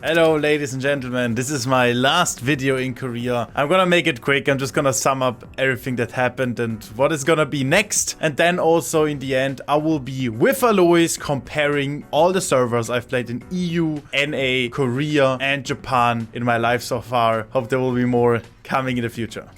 Hello ladies and gentlemen, this is my last video in Korea. I'm gonna make it quick. I'm just gonna sum up everything that happened and what is gonna be next. And then also in the end, I will be with Alois comparing all the servers I've played in EU, NA, Korea and Japan in my life so far. Hope there will be more coming in the future.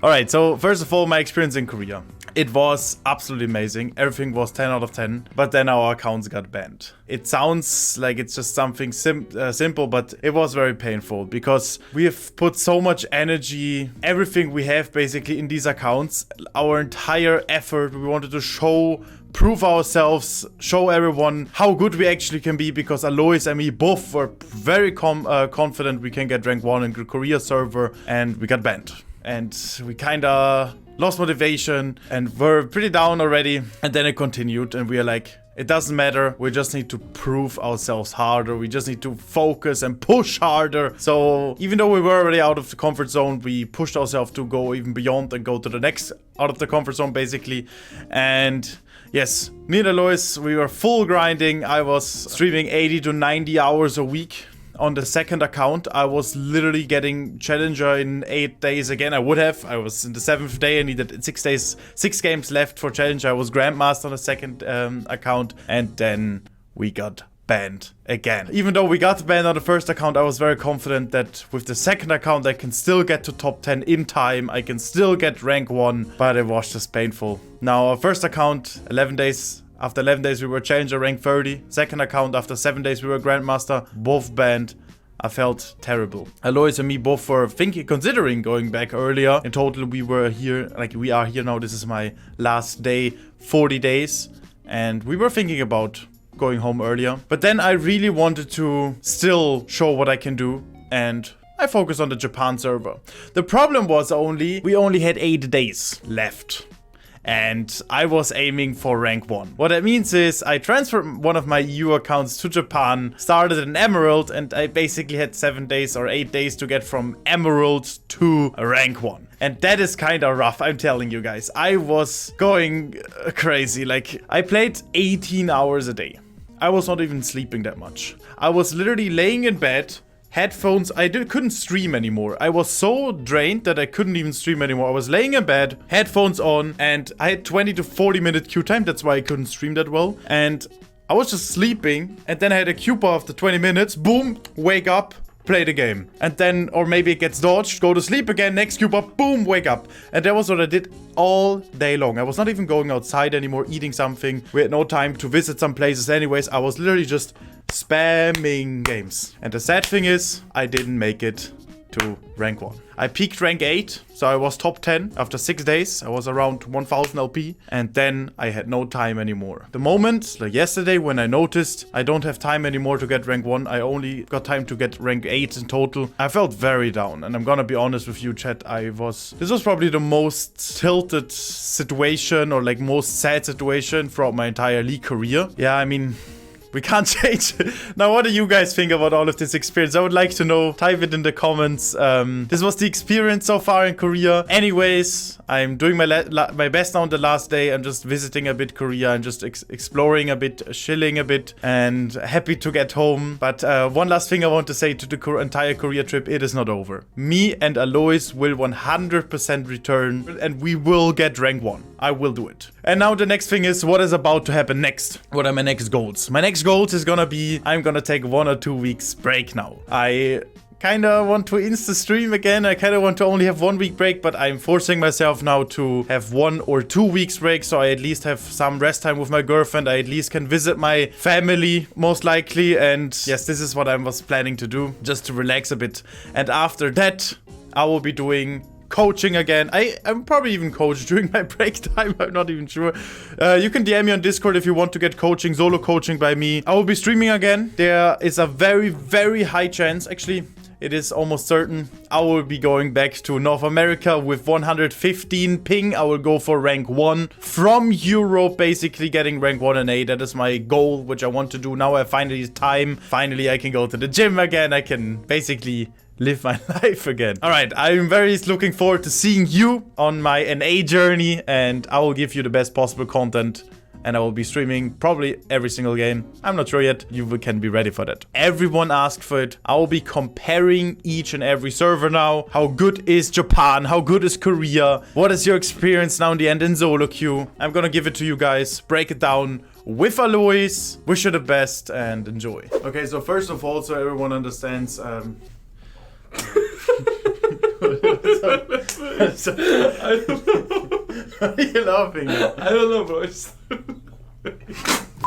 Alright, so first of all, my experience in Korea. It was absolutely amazing. Everything was 10 out of 10, but then our accounts got banned. It sounds like it's just something simple, but it was very painful because we have put so much energy, everything we have basically in these accounts, our entire effort. We wanted to prove ourselves, show everyone how good we actually can be, because Alois and me both were very confident we can get rank 1 in the Korea server, and we got banned. And we kinda lost motivation and were pretty down already. And then it continued and we are like, it doesn't matter. We just need to prove ourselves harder. We just need to focus and push harder. So even though we were already out of the comfort zone, we pushed ourselves to go even beyond and go to the next out of the comfort zone basically. And yes, me and Alois, we were full grinding. I was streaming 80 to 90 hours a week. On the second account, I was literally getting Challenger in 8 days again. I was in the 7th day. I needed 6 games left for Challenger. I was Grandmaster on the second account. And then we got banned again. Even though we got banned on the first account, I was very confident that with the second account, I can still get to top 10 in time. I can still get rank 1, but it was just painful. Now, our first account, 11 days. After 11 days, we were Challenger rank 30. Second account, after 7 days, we were Grandmaster. Both banned. I felt terrible. Alois and me both were considering going back earlier. In total, we are here now. This is my last day, 40 days. And we were thinking about going home earlier. But then I really wanted to still show what I can do. And I focused on the Japan server. The problem was we only had 8 days left. And I was aiming for rank 1. What that means is I transferred one of my EU accounts to Japan, started an Emerald, and I basically had 7 days or 8 days to get from Emerald to rank 1. And that is kind of rough, I'm telling you guys. I was going crazy. Like, I played 18 hours a day. I was not even sleeping that much. I was literally laying in bed, headphones. I couldn't stream anymore. I was so drained that I couldn't even stream anymore. I was laying in bed, headphones on, and I had 20 to 40 minute queue time. That's why I couldn't stream that well. And I was just sleeping, and then I had a queue bar after 20 minutes. Boom, wake up, play the game. And then, or maybe it gets dodged, go to sleep again, next queue bar, boom, wake up. And that was what I did all day long. I was not even going outside anymore, eating something. We had no time to visit some places anyways. I was literally just spamming games. And the sad thing is, I didn't make it to rank 1. I peaked rank 8, so I was top 10 after 6 days. I was around 1000 LP, and then I had no time anymore. The moment, like yesterday, when I noticed I don't have time anymore to get rank 1, I only got time to get rank 8 in total. I felt very down, and I'm gonna be honest with you, chat. This was probably the most tilted situation, or like most sad situation throughout my entire league career. Yeah, I mean, we can't change it. Now, what do you guys think about all of this experience? I would like to know. Type it in the comments. This was the experience so far in Korea. Anyways, I'm doing my best now on the last day. I'm just visiting a bit Korea and just exploring a bit, chilling a bit, and happy to get home. But one last thing I want to say to the entire Korea trip, it is not over. Me and Alois will 100% return, and we will get rank 1. I will do it. And now the next thing is what is about to happen next. What are my next goals? My next goals is gonna be, I'm gonna take 1 or 2 weeks break now. I kind of want to insta stream again. I kind of want to only have 1 week break, but I'm forcing myself now to have 1 or 2 weeks break, so I at least have some rest time with my girlfriend. I at least can visit my family, most likely. And yes, this is what I was planning to do, just to relax a bit. And after that, I will be doing coaching again. I'm probably even coach during my break time. I'm not even sure. You can DM me on Discord if you want to get coaching, solo coaching by me. I will be streaming again. There is a very, very high chance. Actually, it is almost certain. I will be going back to North America with 115 ping. I will go for rank 1 from Europe, basically getting rank 1 and 8. That is my goal, which I want to do. Now I finally time. Finally, I can go to the gym again. I can basically live my life again. All right, I'm very looking forward to seeing you on my NA journey, and I will give you the best possible content and I will be streaming probably every single game. I'm not sure yet. You can be ready for that. Everyone asked for it. I will be comparing each and every server now. How good is Japan? How good is Korea? What is your experience now in the end in solo queue? I'm gonna give it to you guys, break it down with Alois. Wish you the best and enjoy. Okay, so first of all, so everyone understands, so, I don't know. Why are you laughing now? I don't know, bro.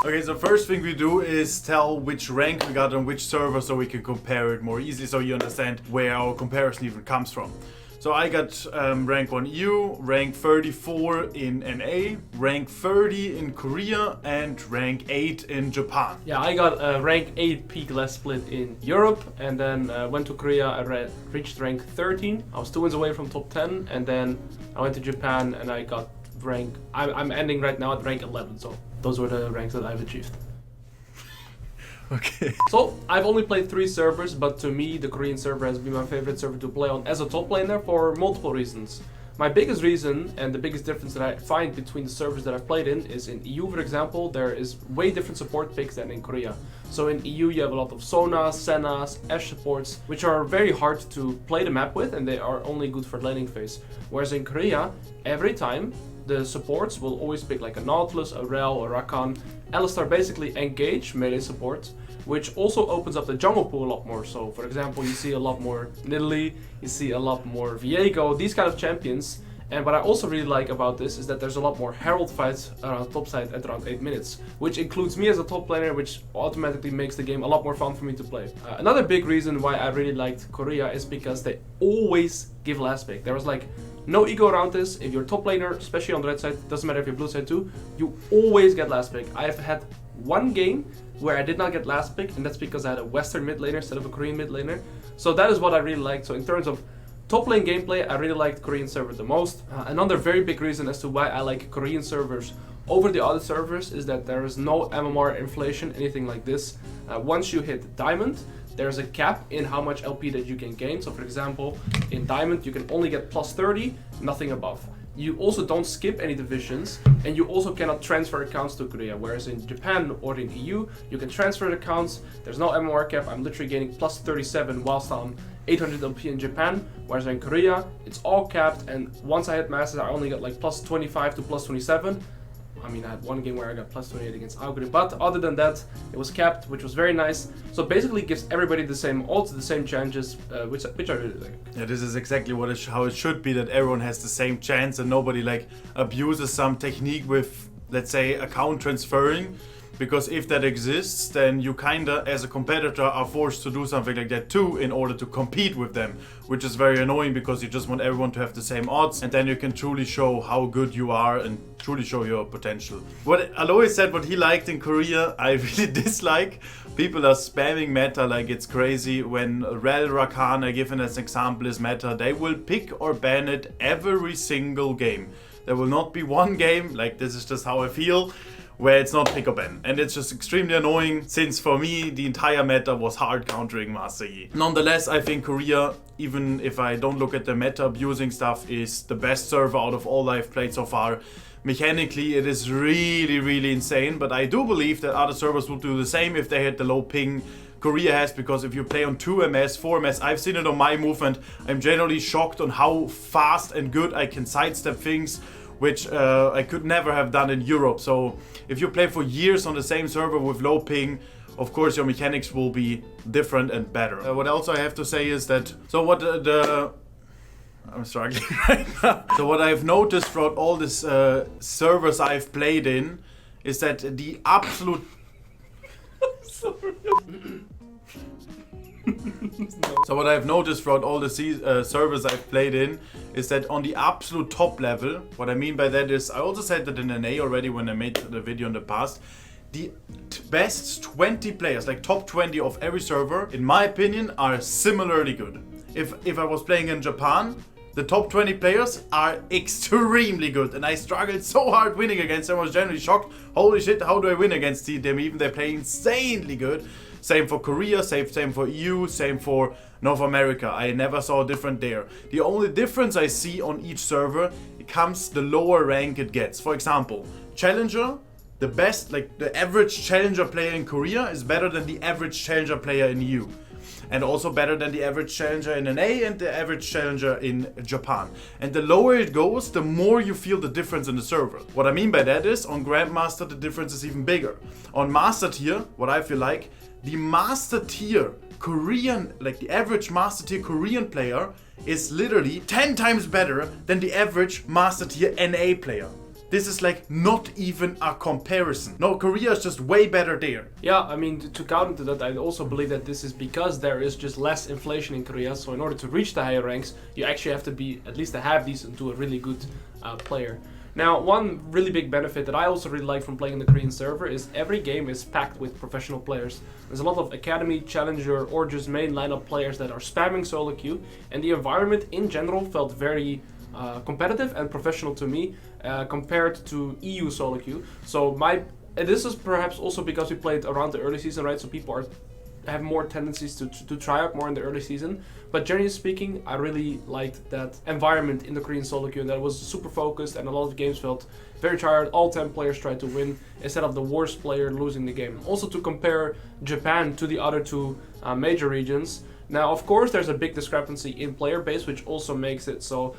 Okay, so first thing we do is tell which rank we got on which server so we can compare it more easily so you understand where our comparison even comes from. So I got rank 1 EU, rank 34 in NA, rank 30 in Korea, and rank 8 in Japan. Yeah, I got rank 8 peak less split in Europe, and then went to Korea. I reached rank 13. I was 2 wins away from top 10, and then I went to Japan and I got rank. I'm ending right now at rank 11. So those were the ranks that I've achieved. Okay. So, I've only played 3 servers, but to me, the Korean server has been my favorite server to play on as a top laner for multiple reasons. My biggest reason, and the biggest difference that I find between the servers that I've played in, is in EU, for example, there is way different support picks than in Korea. So in EU, you have a lot of Sonas, Sennas, Ashe supports, which are very hard to play the map with, and they are only good for laning phase. Whereas in Korea, every time, the supports will always pick like a Nautilus, a Rel, a Rakan. Alistar basically engage melee support, which also opens up the jungle pool a lot more. So for example, you see a lot more Nidalee, you see a lot more Viego, these kind of champions. And what I also really like about this is that there's a lot more Herald fights around top side at around 8 minutes, which includes me as a top laner, which automatically makes the game a lot more fun for me to play. Another big reason why I really liked Korea is because they always give last pick. There was like no ego around this. If you're top laner, especially on the red side, doesn't matter if you're blue side too, you always get last pick. I've had one game where I did not get last pick, and that's because I had a Western mid laner instead of a Korean mid laner. So that is what I really liked. So in terms of top lane gameplay, I really liked Korean server the most. Another very big reason as to why I like Korean servers over the other servers is that there is no MMR inflation, anything like this. Once you hit Diamond, there's a cap in how much LP that you can gain. So for example, in Diamond, you can only get plus 30, nothing above. You also don't skip any divisions, and you also cannot transfer accounts to Korea, whereas in Japan or in EU, you can transfer accounts. There's no MMR cap. I'm literally gaining plus 37 whilst I'm 800 LP in Japan, whereas in Korea, it's all capped, and once I hit Masters, I only got like plus 25 to plus 27. I mean, I had one game where I got plus 28 against Auguri, but other than that, it was capped, which was very nice. So basically it gives everybody the same odds, the same chances, which I really like. Yeah, this is exactly what how it should be, that everyone has the same chance and nobody like abuses some technique with, let's say, account transferring. Because if that exists, then you kinda, as a competitor, are forced to do something like that too in order to compete with them, which is very annoying because you just want everyone to have the same odds, and then you can truly show how good you are and truly show your potential. What Alois said, what he liked in Korea, I really dislike. People are spamming meta like it's crazy. When Rel Rakan, given as an example, is meta, they will pick or ban it every single game. There will not be one game, like this is just how I feel, where it's not pick or ban. And it's just extremely annoying, since for me the entire meta was hard countering Master Yi. Nonetheless, I think Korea, even if I don't look at the meta abusing stuff, is the best server out of all I've played so far. Mechanically it is really insane, but I do believe that other servers would do the same if they had the low ping Korea has, because if you play on 2 MS, 4 MS, I've seen it on my movement, I'm generally shocked on how fast and good I can sidestep things, which I could never have done in Europe. So if you play for years on the same server with low ping, of course your mechanics will be different and better. What else I have to say is that, so what I'm struggling right now. So what I've noticed throughout all these servers I've played in is that the absolute... Sorry. So what I've noticed throughout all the servers I've played in is that on the absolute top level, what I mean by that is, I also said that in NA already when I made the video in the past, the best 20 players, like top 20 of every server, in my opinion, are similarly good. If I was playing in Japan, the top 20 players are extremely good, and I struggled so hard winning against them. I was generally shocked. Holy shit, how do I win against them? Even they play insanely good. Same for Korea, same for EU, same for North America. I never saw a difference there. The only difference I see on each server, it comes the lower rank it gets. For example, Challenger, the best, like the average challenger player in Korea is better than the average challenger player in EU. And also better than the average challenger in NA and the average challenger in Japan. And the lower it goes, the more you feel the difference in the server. What I mean by that is, on Grandmaster the difference is even bigger. On Master Tier, what I feel like, the Master Tier Korean, like the average Master Tier Korean player is literally 10 times better than the average Master Tier NA player. This is like not even a comparison. No, Korea is just way better there. Yeah, I mean, to counter to that, I also believe that this is because there is just less inflation in Korea. So in order to reach the higher ranks, you actually have to be at least a half decent to a really good player. Now, one really big benefit that I also really like from playing the Korean server is every game is packed with professional players. There's a lot of academy, challenger, or just main lineup players that are spamming solo queue, and the environment in general felt very competitive and professional to me compared to EU solo queue. So this is perhaps also because we played around the early season, right? So people have more tendencies to try out more in the early season. But generally speaking, I really liked that environment in the Korean solo queue, and that was super focused, and a lot of games felt very tired. All 10 players tried to win instead of the worst player losing the game. Also, to compare Japan to the other two major regions, now of course there's a big discrepancy in player base, which also makes it so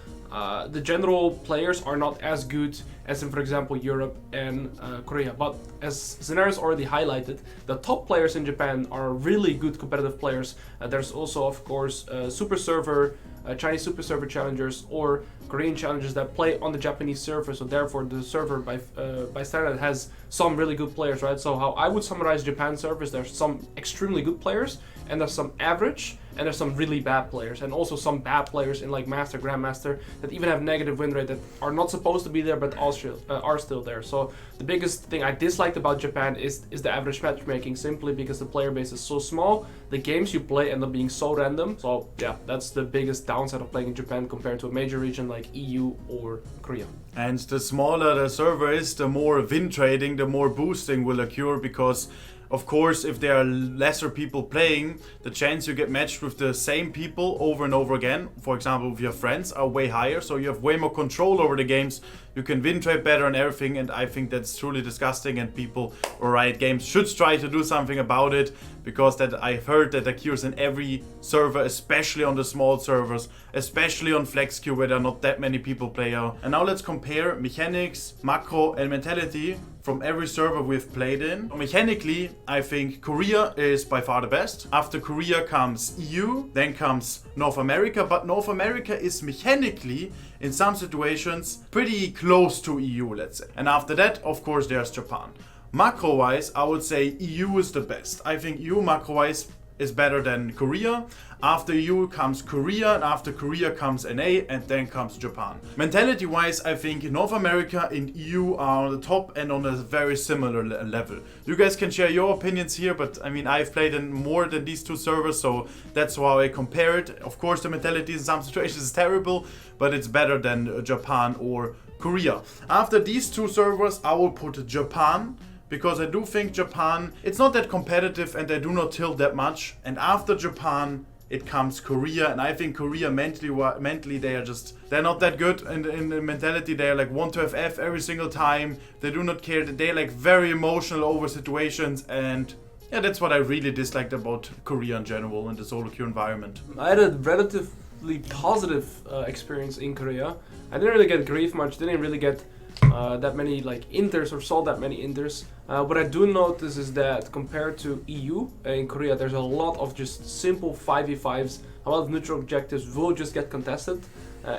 the general players are not as good as in, for example, Europe and Korea. But as Sinerias already highlighted, the top players in Japan are really good competitive players. There's also, of course, Super Server, Chinese Super Server challengers or Korean challengers that play on the Japanese server. So therefore, the server by standard has some really good players, right? So how I would summarize Japan servers, there's some extremely good players, and there's some average, and there's some really bad players, and also some bad players in like Master, Grandmaster that even have negative win rate that are not supposed to be there but also are still there. So the biggest thing I disliked about Japan is the average matchmaking, simply because the player base is so small. The games you play end up being so random. So yeah, that's the biggest downside of playing in Japan compared to a major region like EU or Korea. And the smaller the server is, the more win trading, the more boosting will occur, because of course, if there are lesser people playing, the chance you get matched with the same people over and over again, for example with your friends, are way higher. So you have way more control over the games, you can win trade better and everything, and I think that's truly disgusting, and people or Riot Games should try to do something about it, because that I've heard that occurs in every server, especially on the small servers, especially on Flex Queue where there are not that many people playing. And now let's compare mechanics, macro and mentality from every server we've played in. Mechanically, I think Korea is by far the best. After Korea comes EU, then comes North America, but North America is mechanically, in some situations, pretty close to EU, let's say. And after that, of course, there's Japan. Macro-wise, I would say EU is the best. I think EU macro-wise is better than Korea. After EU comes Korea, and after Korea comes NA, and then comes Japan. Mentality wise, I think North America and EU are on the top and on a very similar level. You guys can share your opinions here, but I mean, I've played in more than these two servers, so that's how I compare it. Of course, the mentality in some situations is terrible, but it's better than Japan or Korea. After these two servers, I will put Japan, because I do think Japan, it's not that competitive and they do not tilt that much. And after Japan, it comes Korea, and I think Korea mentally they're not that good in the mentality. They're like want to have F every single time. They do not care. They're like very emotional over situations, and yeah, that's what I really disliked about Korea in general in the solo queue environment. I had a relatively positive experience in Korea. I didn't really get grief much, didn't really get that many like inters or saw that many inters. What I do notice is that compared to EU in Korea, there's a lot of just simple 5v5s. A lot of neutral objectives will just get contested.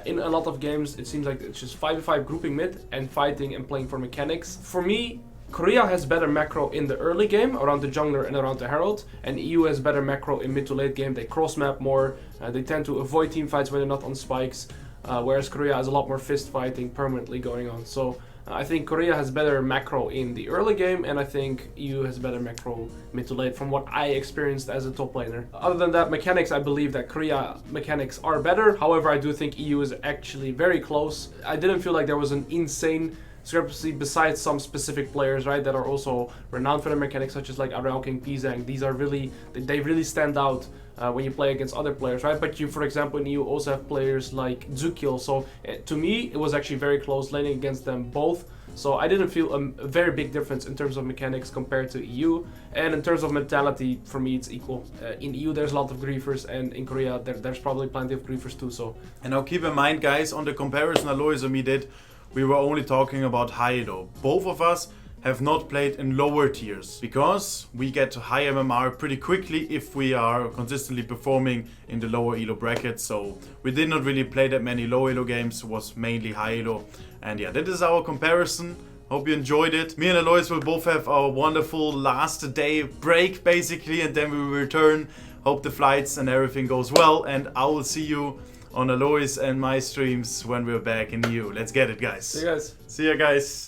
In a lot of games, it seems like it's just 5v5 grouping mid and fighting and playing for mechanics. For me, Korea has better macro in the early game around the jungler and around the herald, and EU has better macro in mid to late game. They cross map more, they tend to avoid team fights when they're not on spikes. Whereas Korea has a lot more fist fighting permanently going on. So I think Korea has better macro in the early game, and I think EU has better macro mid to late from what I experienced as a top laner. Other than that, mechanics, I believe that Korea mechanics are better. However, I do think EU is actually very close. I didn't feel like there was an insane discrepancy besides some specific players, right, that are also renowned for their mechanics, such as like King, Pizang. These are really, they really stand out when you play against other players, right? But you, for example, in EU also have players like Zukil. So to me, it was actually very close laning against them both. So I didn't feel a very big difference in terms of mechanics compared to EU. And in terms of mentality, for me it's equal. In EU there's a lot of griefers, and in Korea there's probably plenty of griefers too. So. And now keep in mind, guys, on the comparison Alois and me did, we were only talking about high elo. Both of us have not played in lower tiers because we get high MMR pretty quickly if we are consistently performing in the lower elo bracket. So we did not really play that many low elo games, it was mainly high elo. And yeah, that is our comparison. Hope you enjoyed it. Me and Alois will both have our wonderful last day break basically, and then we will return. Hope the flights and everything goes well, and I will see you on Alois and my streams when we're back in EU. Let's get it, guys. See you guys. See ya, guys.